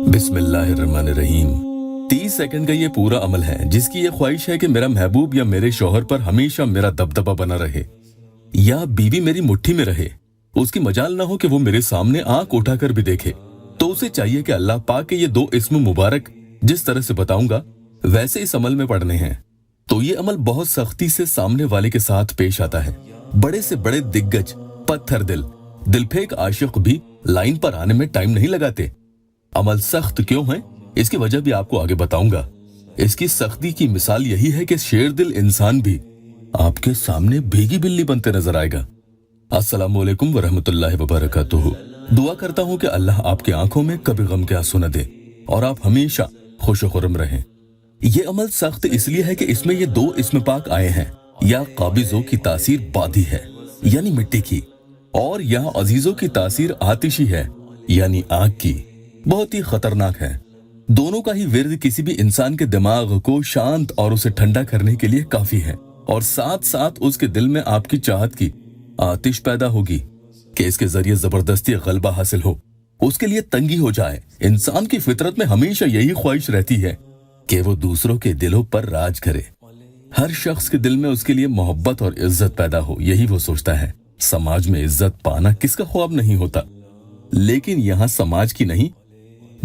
बिस्मिल्लाहिर्रहमानिर्रहीम। 30 सेकंड का ये पूरा अमल है जिसकी ये ख्वाहिश है कि मेरा महबूब या मेरे शौहर पर हमेशा मेरा दबदबा बना रहे या बीवी मेरी मुट्ठी में रहे। उसकी मजाल ना हो कि वो मेरे सामने आंख उठाकर भी देखे। तो उसे चाहिए कि अल्लाह पाक के ये 2 इस्म मुबारक जिस तरह से बताऊंगा वैसे इस अमल में पढ़ने हैं। तो ये अमल बहुत सख्ती से सामने वाले के साथ पेश आता है। बड़े से बड़े दिग्गज, पत्थर दिलफेक आशिक भी लाइन पर आने में टाइम नहीं लगाते। अमल सख्त क्यों है इसकी वजह भी आपको आगे बताऊंगा। इसकी सख्ती की मिसाल यही है कि शेर दिल इंसान भी आपके सामने भीगी बिल्ली बनते नजर आएगा। अस्सलाम वालेकुम वरहमतुल्लाहि वबरकातुहू। दुआ करता हूँ कि अल्लाह आपकी आंखों में कभी गम के आंसू न दे और आप हमेशा खुश खुर्रम रहें। ये अमल सख्त इसलिए है कि इसमें ये 2 इस्म पाक आए हैं। या काबिजों की तासीर बादी है यानी मिट्टी की, और या अजीजों की तासीर आतिशी है यानी आग की। बहुत ही खतरनाक है। दोनों का ही विर्द किसी भी इंसान के दिमाग को शांत और उसे ठंडा करने के लिए काफी है, और साथ साथ उसके दिल में आपकी चाहत की आतिश पैदा होगी कि इसके जरिए जबरदस्ती गलबा हासिल हो, उसके लिए तंगी हो जाए। इंसान की फितरत में हमेशा यही ख्वाहिश रहती है कि वो दूसरों के दिलों पर राज करे। हर शख्स के दिल में उसके लिए मोहब्बत और इज्जत पैदा हो, यही वो सोचता है। समाज में इज्जत पाना किसका ख्वाब नहीं होता, लेकिन यहाँ समाज की नहीं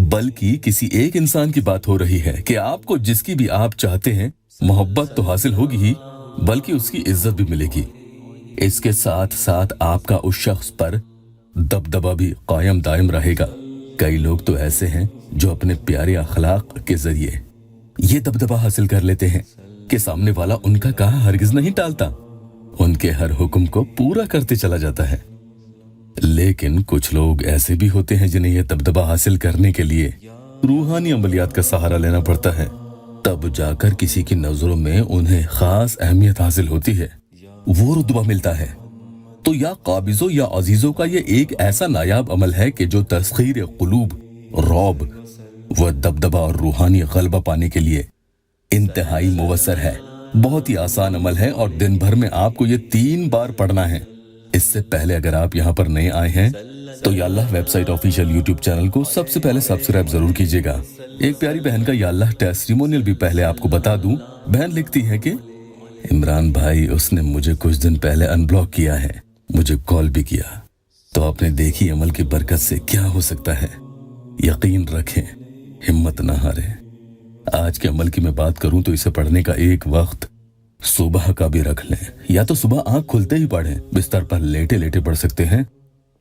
बल्कि किसी एक इंसान की बात हो रही है कि आपको जिसकी भी आप चाहते हैं मोहब्बत तो हासिल होगी ही, बल्कि उसकी इज्जत भी मिलेगी। इसके साथ साथ आपका उस शख्स पर दबदबा भी कायम दायम रहेगा। कई लोग तो ऐसे हैं जो अपने प्यारे अखलाक के जरिए ये दबदबा हासिल कर लेते हैं कि सामने वाला उनका कहा हरगिज नहीं टालता, उनके हर हुक्म को पूरा करते चला जाता है। लेकिन कुछ लोग ऐसे भी होते हैं जिन्हें यह दबदबा हासिल करने के लिए रूहानी अमलियात का सहारा लेना पड़ता है। तब जाकर किसी की नजरों में उन्हें खास अहमियत हासिल होती है, वो रुतबा मिलता है। तो या काबिजों या अजीजों का ये एक ऐसा नायाब अमल है कि जो तस्खीर कुलूब, रौब व दबदबा और रूहानी गलबा पाने के लिए इंतहाई मुवस्सर है। बहुत ही आसान अमल है और दिन भर में आपको ये 3 बार पढ़ना है। इससे पहले अगर आप यहाँ पर नए आए हैं तो या अल्लाह वेबसाइट ऑफिशियल यूट्यूब चैनल को सबसे पहले सब्सक्राइब जरूर कीजिएगा। एक प्यारी बहन का या अल्लाह टेस्टिमोनियल भी पहले आपको बता दूं। बहन लिखती है कि इमरान भाई, उसने मुझे कुछ दिन पहले अनब्लॉक किया है, मुझे कॉल भी किया। तो आपने देखी अमल की बरकत से क्या हो सकता है। यकीन रखें, हिम्मत ना हारें। आज के अमल की मैं बात करूं तो इसे पढ़ने का एक वक्त सुबह का भी रख लें, या तो सुबह आंख खुलते ही पढ़ें, बिस्तर पर लेटे लेटे पढ़ सकते हैं।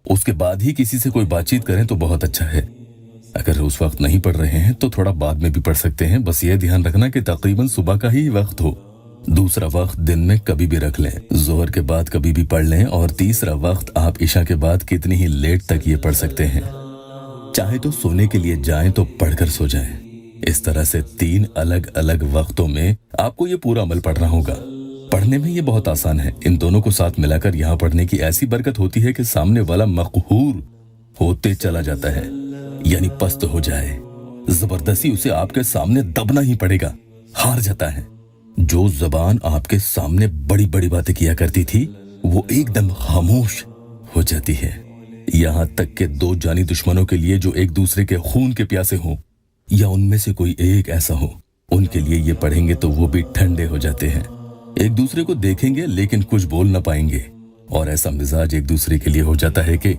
उसके बाद ही किसी से कोई बातचीत करें तो बहुत अच्छा है। अगर उस वक्त नहीं पढ़ रहे हैं तो थोड़ा बाद में भी पढ़ सकते हैं। बस ये ध्यान रखना कि तकरीबन सुबह का ही वक्त हो। दूसरा वक्त दिन में कभी भी रख लें, जोहर के बाद कभी भी पढ़ लें, और तीसरा वक्त आप इशा के बाद कितनी ही लेट तक ये पढ़ सकते हैं। चाहे तो सोने के लिए जाएं तो पढ़कर सो जाएं। इस तरह से 3 अलग अलग वक्तों में आपको ये पूरा अमल पढ़ना होगा। पढ़ने में ये बहुत आसान है। इन दोनों को साथ मिलाकर यहाँ पढ़ने की ऐसी बरकत होती है कि सामने वाला मकहूर होते चला जाता है, यानी पस्त हो जाए। जबरदस्ती उसे आपके सामने दबना ही पड़ेगा, हार जाता है। जो जबान आपके सामने बड़ी बड़ी बातें किया करती थी वो एकदम खामोश हो जाती है। यहाँ तक कि 2 जानी दुश्मनों के लिए जो एक दूसरे के खून के प्यासे हों, या उनमें से कोई एक ऐसा हो, उनके लिए ये पढ़ेंगे तो वो भी ठंडे हो जाते हैं। एक दूसरे को देखेंगे लेकिन कुछ बोल ना पाएंगे, और ऐसा मिजाज एक दूसरे के लिए हो जाता है कि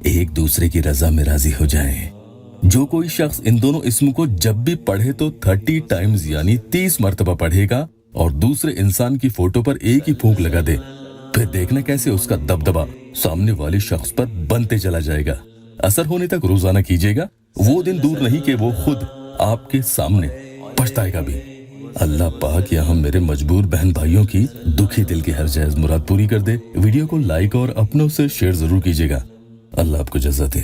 एक दूसरे की रजा में राजी हो जाएं। जो कोई शख्स इन दोनों इस्म को जब भी पढ़े तो 30 टाइम्स यानी 30 मर्तबा पढ़ेगा और दूसरे इंसान की फोटो पर एक ही फूंक लगा दे, फिर देखना कैसे उसका दबदबा सामने वाले शख्स पर बनते चला जाएगा। असर होने तक रोजाना कीजिएगा। वो दिन दूर नहीं कि वो खुद आपके सामने पछताएगा भी। अल्लाह पाक यहाँ मेरे मजबूर बहन भाइयों की दुखी दिल की हर जायज मुराद पूरी कर दे। वीडियो को लाइक और अपनों से शेयर जरूर कीजिएगा। अल्लाह आपको जज़ा दे।